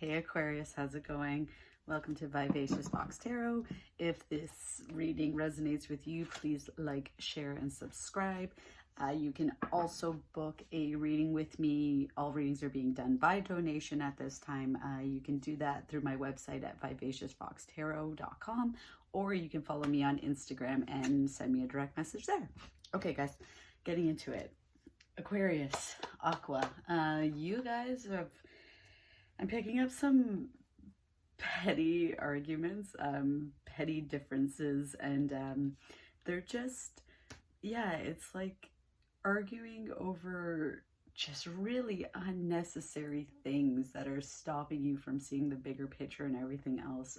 Hey Aquarius, how's it going? Welcome to Vivacious Box Tarot. If this reading resonates with you, please like, share, and subscribe. You can also book a reading with me. All readings are being done by donation at this time. You can do that through my website at vivaciousboxtarot.com, or you can follow me on Instagram and send me a direct message there. Okay, guys, getting into it. Aquarius, Aqua, you guys have... I'm picking up some petty arguments, petty differences, and they're just, yeah, it's like arguing over just really unnecessary things that are stopping you from seeing the bigger picture and everything else.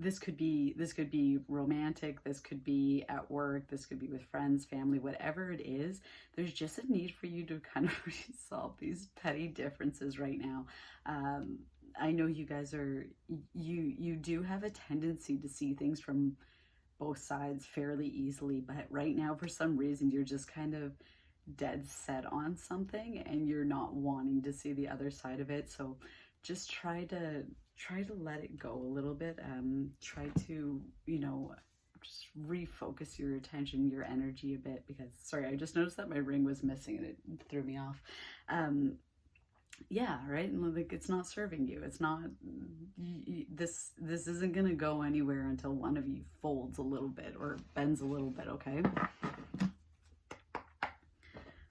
This could be romantic, this could be at work, this could be with friends, family, whatever it is. There's just a need for you to kind of resolve these petty differences right now. I know you guys are, you do have a tendency to see things from both sides fairly easily, but right now for some reason you're just kind of dead set on something and you're not wanting to see the other side of it. So just try to let it go a little bit. Try to, just refocus your attention, your energy a bit, because sorry, I just noticed that my ring was missing and it threw me off. Yeah, right. And like, it's not serving you. It's not, this isn't gonna go anywhere until one of you folds a little bit or bends a little bit. Okay,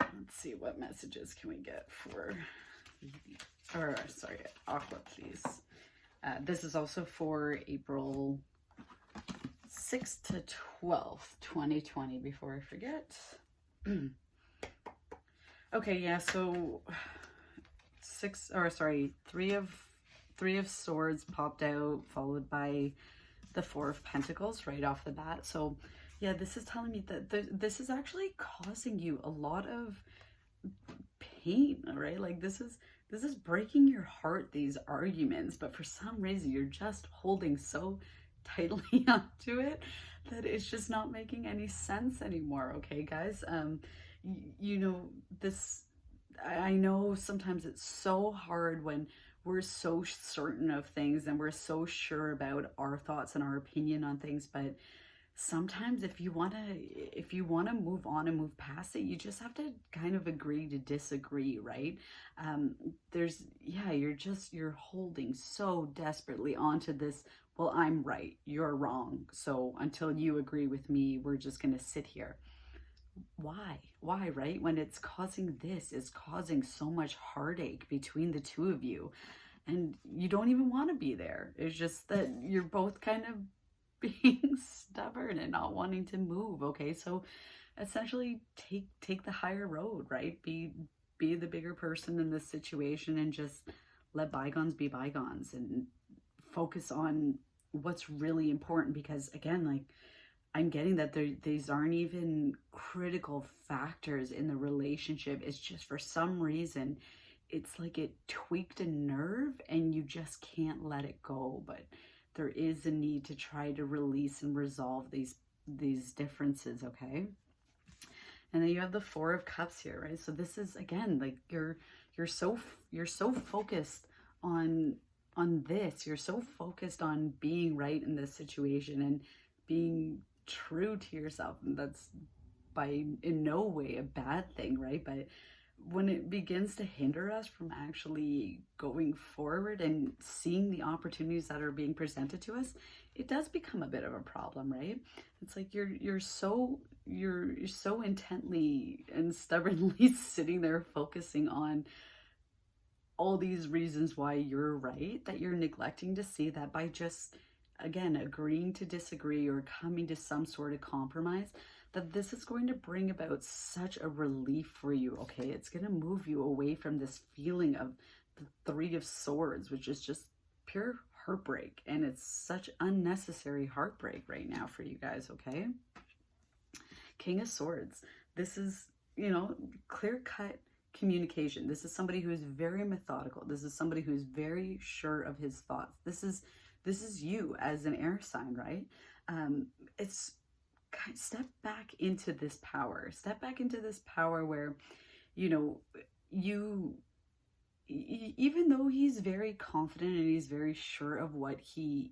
let's see, what messages can we get for, or sorry, Aqua, please. This is also for April 6th to 12th, 2020, before I forget. Okay, yeah, so three of swords popped out, followed by the Four of Pentacles right off the bat. So yeah, this is telling me that this is actually causing you a lot of pain, right? Like this is breaking your heart, these arguments, but for some reason you're just holding so tightly onto it that it's just not making any sense anymore. Okay, guys, this, I know sometimes it's so hard when we're so certain of things and we're so sure about our thoughts and our opinion on things, but sometimes if you want to move on and move past it, you just have to kind of agree to disagree, right? You're holding so desperately onto this, well, I'm right, you're wrong, so until you agree with me, we're just going to sit here. Why, right? When it's causing so much heartache between the two of you, and you don't even want to be there. It's just that you're both kind of being stubborn and not wanting to move. Okay, so essentially take the higher road, right? Be the bigger person in this situation and just let bygones be bygones and focus on what's really important, because again, like, I'm getting that these aren't even critical factors in the relationship. It's just for some reason it's like it tweaked a nerve and you just can't let it go. But there is a need to try to release and resolve these differences, okay? And then you have the Four of Cups here, right? So this is, again, like you're so focused on this. You're so focused on being right in this situation and being true to yourself, and that's in no way a bad thing, right? But when it begins to hinder us from actually going forward and seeing the opportunities that are being presented to us, it does become a bit of a problem, right? It's like you're so intently and stubbornly sitting there focusing on all these reasons why you're right, that you're neglecting to see that by just, again, agreeing to disagree or coming to some sort of compromise, that this is going to bring about such a relief for you, okay? It's going to move you away from this feeling of the Three of Swords, which is just pure heartbreak, and it's such unnecessary heartbreak right now for you guys, okay? King of Swords. This is, clear-cut communication. This is somebody who is very methodical. This is somebody who is very sure of his thoughts. This is you as an air sign, right? It's step back into this power. Step back into this power where, even though he's very confident and he's very sure of what he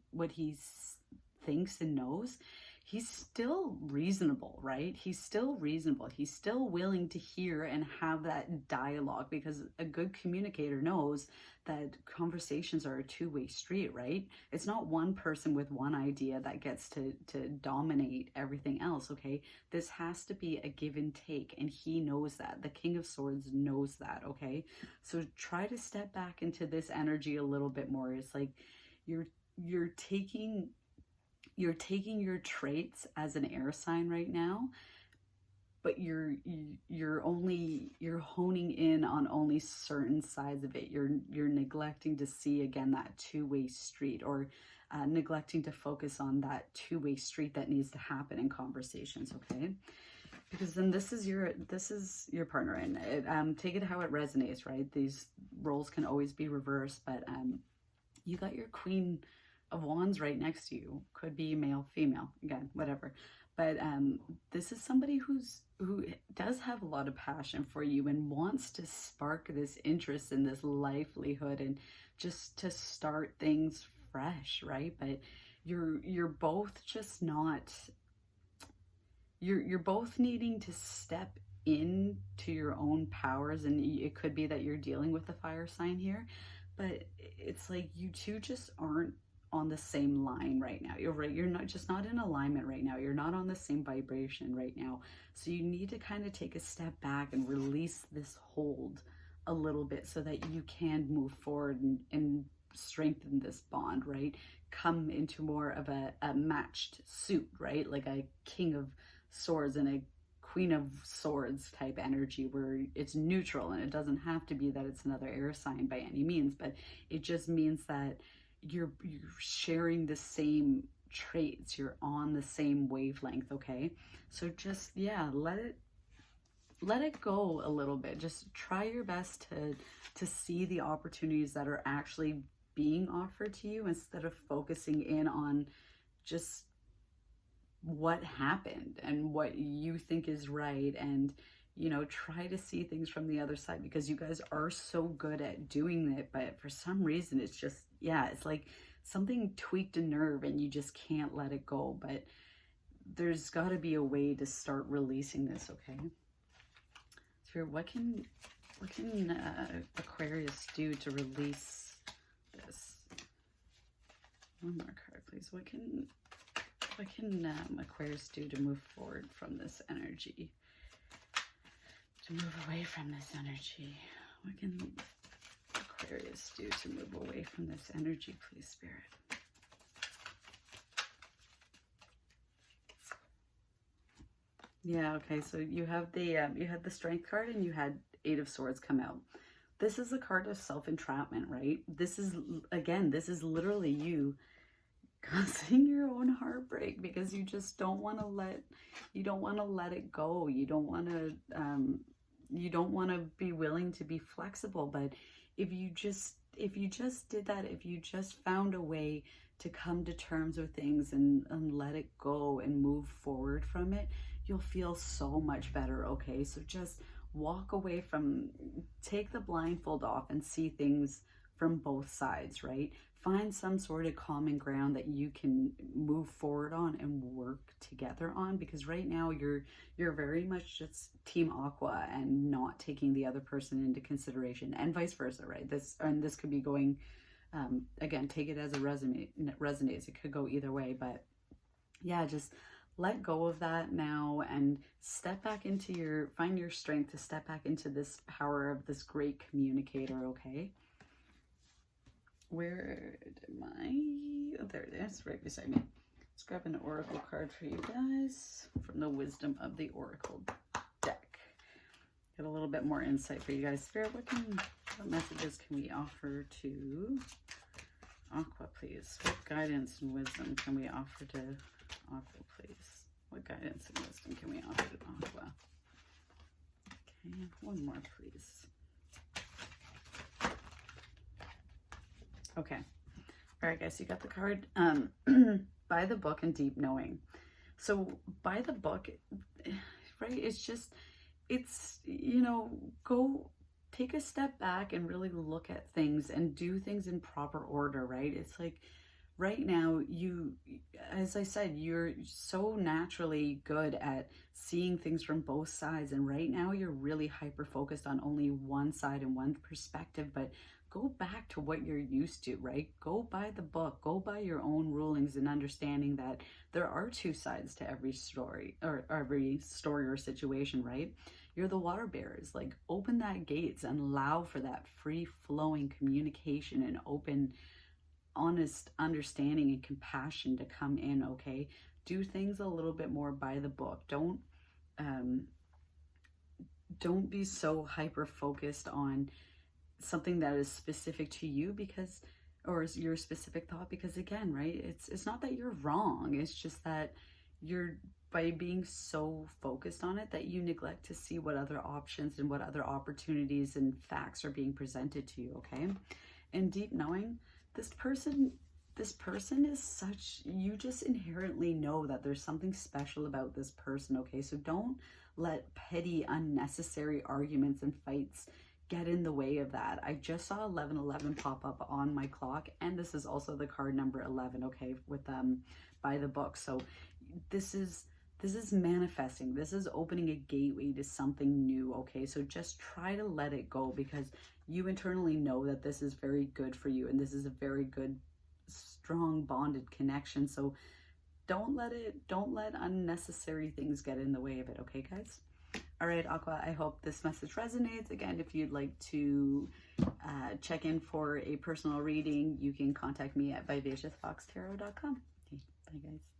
thinks and knows, he's still reasonable, right? He's still reasonable. He's still willing to hear and have that dialogue, because a good communicator knows that conversations are a two-way street, right? It's not one person with one idea that gets to dominate everything else, okay? This has to be a give and take, and he knows that. The King of Swords knows that, okay? So try to step back into this energy a little bit more. It's like you're taking your traits as an air sign right now, but you're honing in on only certain sides of it. You're neglecting to see again that two-way street, or neglecting to focus on that two-way street that needs to happen in conversations, okay? Because then this is your partner, and take it how it resonates, right? These roles can always be reversed, but you got your Queen of Wands right next to you. Could be male, female, again, whatever. But this is somebody who does have a lot of passion for you and wants to spark this interest in this livelihood and just to start things fresh, right? But you're both just not, you're both needing to step into your own powers, and it could be that you're dealing with the fire sign here, but it's like you two just aren't on the same line right now. You're not in alignment right now. You're not on the same vibration right now. So you need to kind of take a step back and release this hold a little bit so that you can move forward and strengthen this bond, right? Come into more of a matched suit, right? Like a King of Swords and a Queen of Swords type energy, where it's neutral, and it doesn't have to be that it's another air sign by any means, but it just means that you're sharing the same traits, you're on the same wavelength, okay? So just, yeah, let it go a little bit. Just try your best to see the opportunities that are actually being offered to you, instead of focusing in on just what happened and what you think is right, and try to see things from the other side, because you guys are so good at doing it, but for some reason it's just, yeah, it's like something tweaked a nerve and you just can't let it go. But there's got to be a way to start releasing this, okay? So what can Aquarius do to release this? One more card, please. What can Aquarius do to move forward from this energy? To move away from this energy? What can Aquarius do to move away from this energy, please, Spirit? Yeah, okay, so you have you had the Strength card, and you had Eight of Swords come out. This is a card of self-entrapment, right? This is literally you causing your own heartbreak, because you just don't want to let it go. You don't want to be willing to be flexible. But if you just did that, if you just found a way to come to terms with things and let it go and move forward from it, you'll feel so much better, okay? So just walk away take the blindfold off and see things from both sides, right? Find some sort of common ground that you can move forward on and work together on, because right now you're very much just Team Aqua and not taking the other person into consideration, and vice versa, right? This could be going, again, take it as it resonates. It could go either way, but yeah, just let go of that now and step back into find your strength to step back into this power of this great communicator, okay? Where did oh, there it is, right beside me. Let's grab an oracle card for you guys from the Wisdom of the Oracle deck. Get a little bit more insight for you guys. Spirit, what messages can we offer to Aqua, please? What guidance and wisdom can we offer to Aqua, please? What guidance and wisdom can we offer to Aqua? Okay, one more, please. Okay. All right, guys, you got the card, by the book and deep knowing. So by the book, right, it's, go take a step back and really look at things and do things in proper order, right? It's like right now, as I said, you're so naturally good at seeing things from both sides. And right now, you're really hyper focused on only one side and one perspective. But go back to what you're used to, right? Go by the book, go by your own rulings, and understanding that there are two sides to every story, or every story or situation, right? You're the water bearers. Like, open that gates and allow for that free flowing communication and open, honest understanding and compassion to come in. Okay, do things a little bit more by the book. Don't be so hyper focused on something that is specific to you, because, or is your specific thought, because again, right, it's not that you're wrong, it's just that you're, by being so focused on it, that you neglect to see what other options and what other opportunities and facts are being presented to you. Okay, and deep knowing, this person is such, you just inherently know that there's something special about this person. Okay, so don't let petty unnecessary arguments and fights get in the way of that. I just saw 1111 pop up on my clock, and this is also the card number 11, okay, with by the book. So this is manifesting. This is opening a gateway to something new. Okay, so just try to let it go, because you internally know that this is very good for you, and this is a very good, strong bonded connection. So don't let unnecessary things get in the way of it. Okay, guys? All right, Aqua, I hope this message resonates. Again, if you'd like to check in for a personal reading, you can contact me at vivaciousfoxtarot.com. Okay, bye, guys.